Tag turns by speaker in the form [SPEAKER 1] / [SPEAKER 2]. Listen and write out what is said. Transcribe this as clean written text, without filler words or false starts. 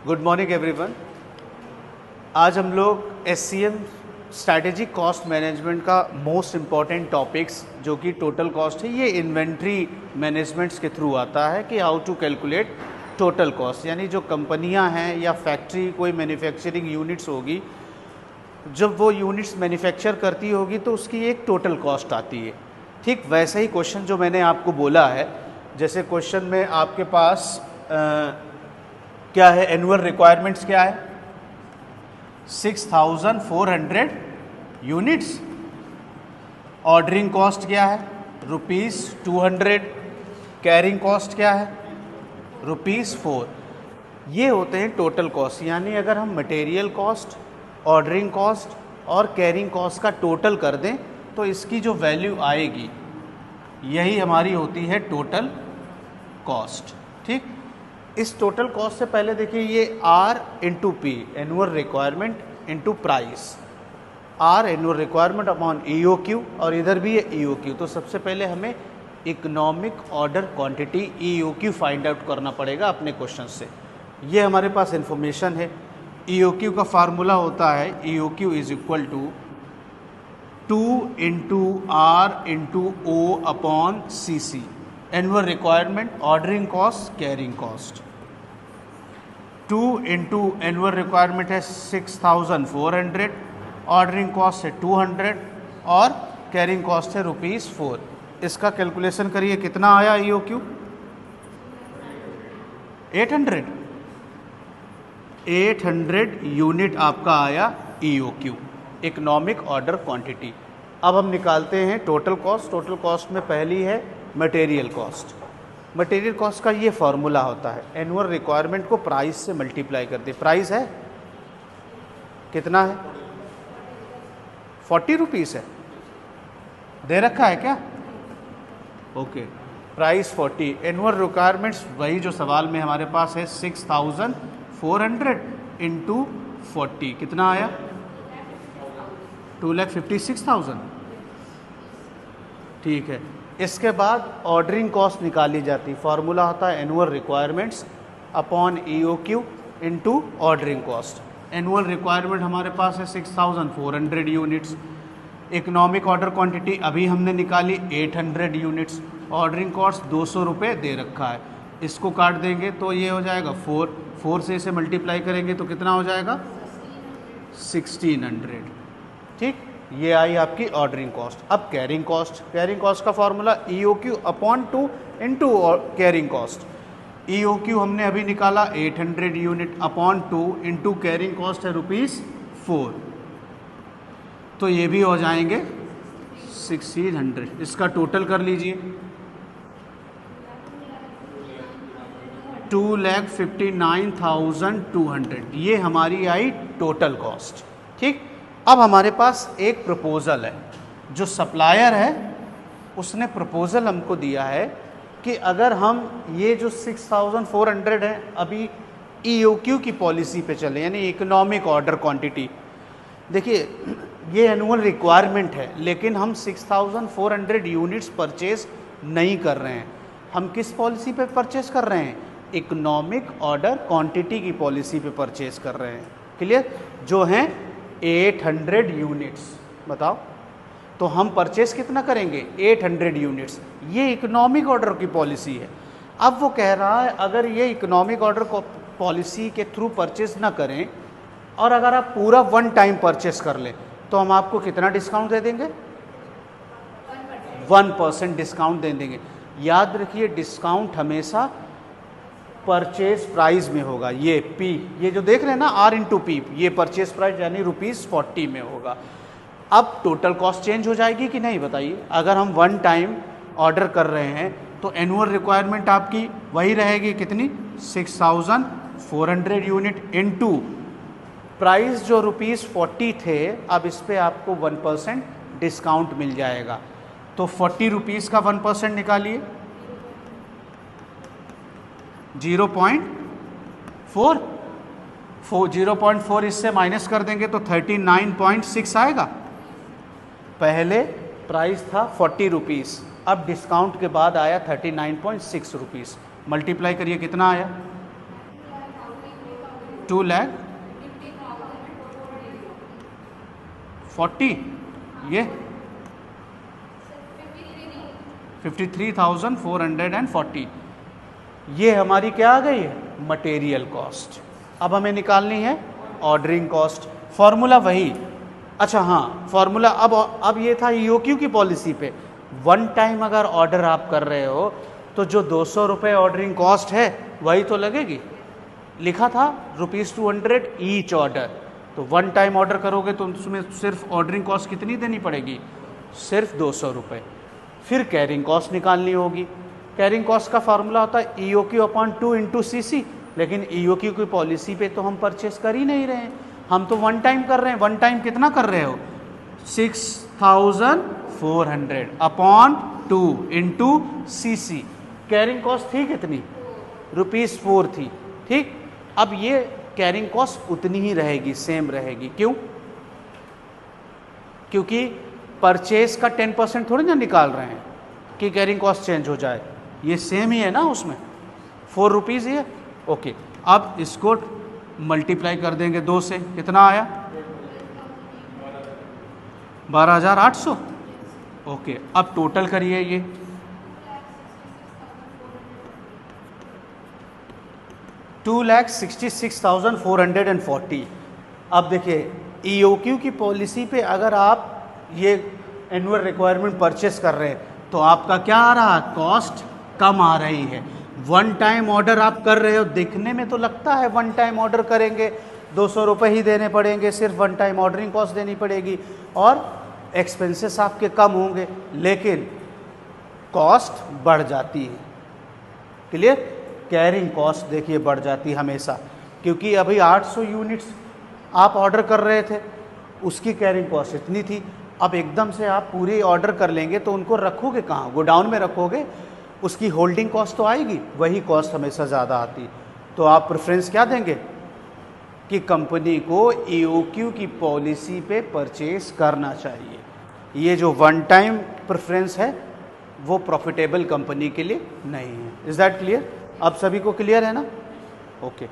[SPEAKER 1] Good morning everyone. आज हम लोग SCM स्ट्रैटेजिक कॉस्ट मैनेजमेंट का मोस्ट इम्पॉर्टेंट टॉपिक्स जो कि टोटल कॉस्ट है, ये इन्वेंट्री मैनेजमेंट्स के थ्रू आता है कि how to calculate total cost. यानी जो कंपनियां हैं या फैक्ट्री कोई मैन्युफैक्चरिंग यूनिट्स होगी, जब वो यूनिट्स मैन्युफैक्चर करती होगी तो उसकी एक टोटल कॉस्ट आती है। ठीक वैसे ही क्वेश्चन जो मैंने आपको बोला है, जैसे क्वेश्चन में आपके पास क्या है, एनुअल रिक्वायरमेंट्स क्या है 6400 यूनिट्स। ऑर्डरिंग कॉस्ट क्या है ₹200। कैरिंग कॉस्ट क्या है ₹4। ये होते हैं टोटल कॉस्ट। यानी अगर हम मटेरियल कॉस्ट, ऑर्डरिंग कॉस्ट और कैरिंग कॉस्ट का टोटल कर दें तो इसकी जो वैल्यू आएगी यही हमारी होती है टोटल कॉस्ट। ठीक, इस टोटल कॉस्ट से पहले देखिए ये R into P, annual requirement into price. R annual requirement upon EOQ और इधर भी है EOQ। तो सबसे पहले हमें economic order quantity EOQ find out करना पड़ेगा अपने क्वेश्चन से। ये हमारे पास इंफॉर्मेशन है। EOQ का फार्मूला होता है EOQ is equal to 2 into R into O upon CC। Annual requirement, ordering cost, carrying cost. 2 into annual requirement है 6400, ऑर्डरिंग कॉस्ट है 200 और कैरिंग कॉस्ट है ₹4। इसका कैलकुलेशन करिए कितना आया EOQ 800 यूनिट आपका आया EOQ, इकोनॉमिक ऑर्डर क्वांटिटी। अब हम निकालते हैं टोटल कॉस्ट। टोटल कॉस्ट में पहली है मटेरियल कॉस्ट। मटेरियल कॉस्ट का ये फॉर्मूला होता है, एनुअल रिक्वायरमेंट को प्राइस से मल्टीप्लाई कर दे। प्राइस है कितना है ₹40 है, दे रखा है क्या? Okay, price 40। एनुअल रिक्वायरमेंट्स वही जो सवाल में हमारे पास है 6400 इंटू 40 कितना आया 2,56,000। ठीक है, इसके बाद ऑर्डरिंग कॉस्ट निकाली जाती। फार्मूला होता है annual requirements upon EOQ into ordering cost. Annual requirement हमारे पास है 6400 यूनिट्स। इकोनॉमिक ऑर्डर क्वांटिटी अभी हमने निकाली 800 यूनिट्स। ऑर्डरिंग कॉस्ट ₹200 दे रखा है, इसको काट देंगे तो ये हो जाएगा 4 से इसे मल्टीप्लाई करेंगे तो कितना हो जाएगा 1600। ठीक, ये आई आपकी ऑर्डरिंग कॉस्ट। अब कैरिंग कॉस्ट। कैरिंग कॉस्ट का formula EOQ upon 2 into carrying cost. EOQ हमने अभी निकाला 800 unit upon 2 into carrying cost है ₹4। तो ये भी हो जाएंगे 1600। इसका टोटल कर लीजिए 2,59,200। ये हमारी आई टोटल कॉस्ट। ठीक, अब हमारे पास एक प्रपोज़ल है। जो सप्लायर है उसने प्रपोज़ल हमको दिया है कि अगर हम ये जो 6400 है अभी EOQ की पॉलिसी पे चले, यानी इकोनॉमिक ऑर्डर क्वांटिटी। देखिए ये एनुअल रिक्वायरमेंट है लेकिन हम 6400 यूनिट्स परचेज नहीं कर रहे हैं। हम किस पॉलिसी पे परचेज कर रहे हैं? इकोनॉमिक ऑर्डर क्वांटिटी की पॉलिसी पे परचेज कर रहे हैं। क्लियर? जो हैं 800 यूनिट्स। बताओ तो हम परचेस कितना करेंगे 800 यूनिट्स। ये इकोनॉमिक ऑर्डर की पॉलिसी है। अब वो कह रहा है अगर ये इकोनॉमिक ऑर्डर पॉलिसी के थ्रू परचेस ना करें और अगर आप पूरा 1 टाइम परचेस कर लें तो हम आपको कितना डिस्काउंट दे देंगे 1% डिस्काउंट दे देंगे। याद रखिए डिस्काउंट हमेशा परचेज प्राइस में होगा। ये P, ये जो देख रहे हैं ना R इंटू P, ये परचेज प्राइस यानी ₹40 में होगा। अब टोटल कॉस्ट चेंज हो जाएगी कि नहीं बताइए? अगर हम 1 टाइम ऑर्डर कर रहे हैं तो एनुअल रिक्वायरमेंट आपकी वही रहेगी कितनी 6400 यूनिट इंटू प्राइस जो ₹40 थे। अब इस पर आपको 1% डिस्काउंट मिल जाएगा। तो ₹40 का 1% निकालिए 0.4 इससे माइनस कर देंगे तो 39.6 आएगा। पहले प्राइस था ₹40, अब डिस्काउंट के बाद आया 39.6 रुपीज़। मल्टीप्लाई करिए कितना आया 2,40,000 ये 53,440 ये हमारी क्या आ गई है मटेरियल कॉस्ट। अब हमें निकालनी है ऑर्डरिंग कॉस्ट। फॉर्मूला वही, अच्छा हाँ फॉर्मूला अब ये था ईओक्यू की पॉलिसी पे, वन टाइम अगर ऑर्डर आप कर रहे हो तो जो 200 रुपये ऑर्डरिंग कॉस्ट है वही तो लगेगी। लिखा था ₹200 ईच ऑर्डर, तो वन टाइम ऑर्डर करोगे तो उसमें सिर्फ ऑर्डरिंग कॉस्ट कितनी देनी पड़ेगी, सिर्फ 200 रुपये। फिर कैरिंग कॉस्ट निकालनी होगी। कैरिंग कॉस्ट का फार्मूला होता है EOQ अपॉन 2 इंटू CC, लेकिन EOQ की पॉलिसी पे तो हम परचेस कर ही नहीं रहे हैं, हम तो वन टाइम कर रहे हैं। वन टाइम कितना कर रहे हो 6,400 upon 2 into CC। Carrying cost थी कितनी ₹4 थी, ठीक। अब ये कैरिंग कॉस्ट उतनी ही रहेगी, सेम रहेगी। क्यों? क्योंकि परचेस का 10% थोड़ी ना निकाल रहे हैं कि कैरिंग कॉस्ट चेंज हो जाए, ये सेम ही है ना, उसमें ₹4 ही है। ओके, अब इसको मल्टीप्लाई कर देंगे 2 से, कितना आया 12,800। ओके, अब टोटल करिए ये 2,66,440। अब देखिए EOQ की पॉलिसी पे अगर आप ये एनुअल रिक्वायरमेंट परचेस कर रहे हैं तो आपका क्या आ रहा है, कॉस्ट कम आ रही है। वन टाइम ऑर्डर आप कर रहे हो, देखने में तो लगता है वन टाइम ऑर्डर करेंगे 200 रुपये ही देने पड़ेंगे, सिर्फ वन टाइम ऑर्डरिंग कॉस्ट देनी पड़ेगी और एक्सपेंसेस आपके कम होंगे, लेकिन कॉस्ट बढ़ जाती है। क्लियर? कैरिंग कॉस्ट देखिए बढ़ जाती है हमेशा, क्योंकि अभी 800 यूनिट्स आप ऑर्डर कर रहे थे, उसकी कैरिंग कॉस्ट इतनी थी। अब एकदम से आप पूरी ऑर्डर कर लेंगे तो उनको रखोगे कहाँ, गोडाउन में रखोगे, उसकी होल्डिंग कॉस्ट तो आएगी, वही कॉस्ट हमेशा ज़्यादा आती। तो आप प्रेफरेंस क्या देंगे कि कंपनी को EOQ की पॉलिसी पे परचेस करना चाहिए। ये जो वन टाइम प्रेफरेंस है वो प्रॉफिटेबल कंपनी के लिए नहीं है। Is that clear? अब सभी को क्लियर है ना? ओके।